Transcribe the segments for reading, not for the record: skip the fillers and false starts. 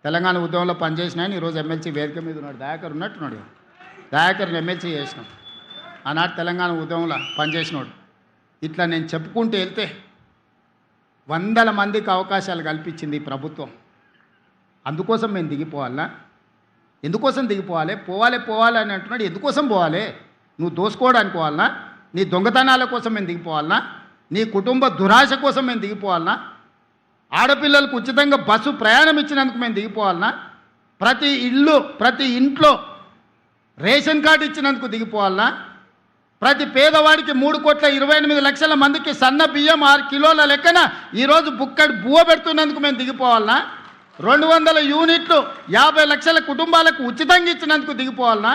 తెలంగాణ ఉద్యమంలో పనిచేసిన ఆయన ఈరోజు ఎమ్మెల్సీ వేదిక మీద ఉన్నాడు. దయాకర్ ఉన్నట్టున్నాడు. దయాకర్ని ఎమ్మెల్సీ చేసినాం. ఆనాడు తెలంగాణ ఉద్యమంలో పనిచేసినాడు. ఇట్లా నేను చెప్పుకుంటూ వెళ్తే వందల మందికి అవకాశాలు కల్పించింది ఈ ప్రభుత్వం. అందుకోసం మేము దిగిపోవాలా? ఎందుకోసం దిగిపోవాలి? పోవాలి అని అంటున్నాడు. ఎందుకోసం పోవాలి? నువ్వు దోసుకోవడానికి పోవాలనా? నీ దొంగతనాల కోసం మేము దిగిపోవాలనా? నీ కుటుంబ దురాశ కోసం మేము దిగిపోవాలనా? ఆడపిల్లలకు ఉచితంగా బస్సు ప్రయాణం ఇచ్చినందుకు మేము దిగిపోవాలనా? ప్రతి ఇంట్లో రేషన్ కార్డు ఇచ్చినందుకు దిగిపోవాలనా? ప్రతి పేదవాడికి 3,28,00,000 మందికి సన్న బియ్యం 6 కిలోల లెక్కన ఈరోజు బుక్కడి బువ్వ పెడుతున్నందుకు మేము దిగిపోవాలనా? 200 యూనిట్లు 50 లక్షల కుటుంబాలకు ఉచితంగా ఇచ్చినందుకు దిగిపోవాలనా?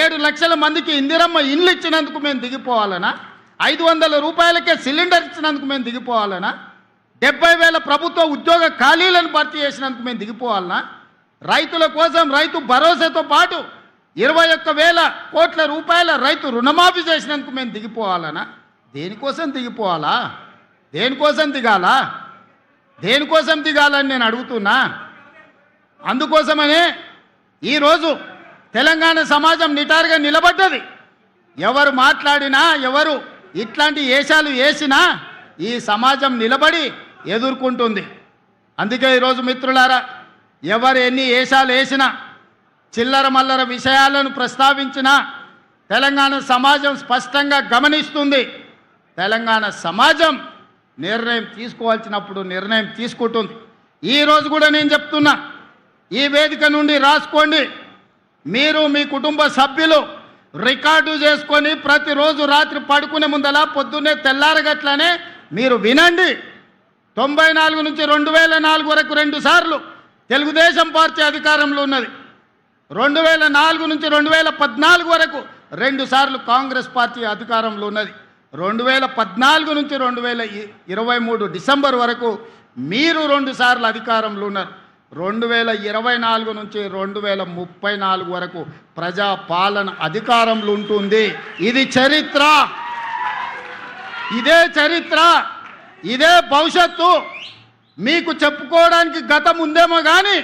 7 లక్షల మందికి ఇందిరమ్మ ఇండ్లు ఇచ్చినందుకు మేము దిగిపోవాలనా? 500 రూపాయలకే సిలిండర్ ఇచ్చినందుకు మేము దిగిపోవాలనా? 70,000 ప్రభుత్వ ఉద్యోగ ఖాళీలను భర్తీ చేసినందుకు మేము దిగిపోవాలనా? రైతుల కోసం రైతు భరోసాతో పాటు 21,000 కోట్ల రూపాయల రైతు రుణమాఫీ చేసినందుకు మేము దిగిపోవాలనా? దేనికోసం దిగిపోవాలా? దేనికోసం దిగాలా? దేనికోసం దిగాలని నేను అడుగుతున్నా. అందుకోసమనే ఈరోజు తెలంగాణ సమాజం నిటారుగా నిలబడ్డది. ఎవరు మాట్లాడినా, ఎవరు ఇట్లాంటి ఏషాలు వేసినా ఈ సమాజం నిలబడి ఎదుర్కొంటుంది. అందుకే ఈరోజు మిత్రులారా, ఎవరు ఎన్ని ఏషాలు వేసినా, చిల్లర మల్లర విషయాలను ప్రస్తావించినా తెలంగాణ సమాజం స్పష్టంగా గమనిస్తుంది. తెలంగాణ సమాజం నిర్ణయం తీసుకోవాల్సినప్పుడు నిర్ణయం తీసుకుంటుంది. ఈరోజు కూడా నేను చెప్తున్నా, ఈ వేదిక నుండి రాసుకోండి. మీరు మీ కుటుంబ సభ్యులు రికార్డు చేసుకొని ప్రతిరోజు రాత్రి పడుకునే ముందలా పొద్దున్నే తెల్లారగట్లనే మీరు వినండి. 94 నుంచి 2004 వరకు 2 సార్లు తెలుగుదేశం పార్టీ అధికారంలో ఉన్నది. 2004 నుంచి 2014 వరకు 2 సార్లు కాంగ్రెస్ పార్టీ అధికారంలో ఉన్నది. 2014 నుంచి 2023 డిసెంబర్ వరకు మీరు 2 సార్లు అధికారంలో ఉన్నారు. 2024 నుంచి 2034 వరకు ప్రజా పాలన అధికారంలో ఉంటుంది. ఇది చరిత్ర, ఇదే చరిత్ర, ఇదే భవిష్యత్తు. మీకు చెప్పుకోవడానికి గతం ఉందేమో కానీ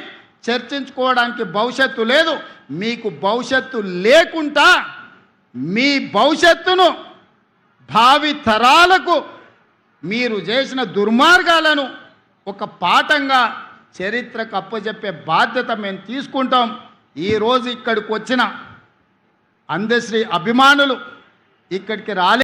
చర్చించుకోవడానికి భవిష్యత్తు లేదు. మీకు భవిష్యత్తు లేకుండా మీ భవిష్యత్తును భావి తరాలకు మీరు చేసిన దుర్మార్గాలను ఒక పాఠంగా చరిత్రకు అప్పచెప్పే బాధ్యత మేము తీసుకుంటాం. ఈరోజు ఇక్కడికి వచ్చిన అందశ్రీ అభిమానులు ఇక్కడికి రాలే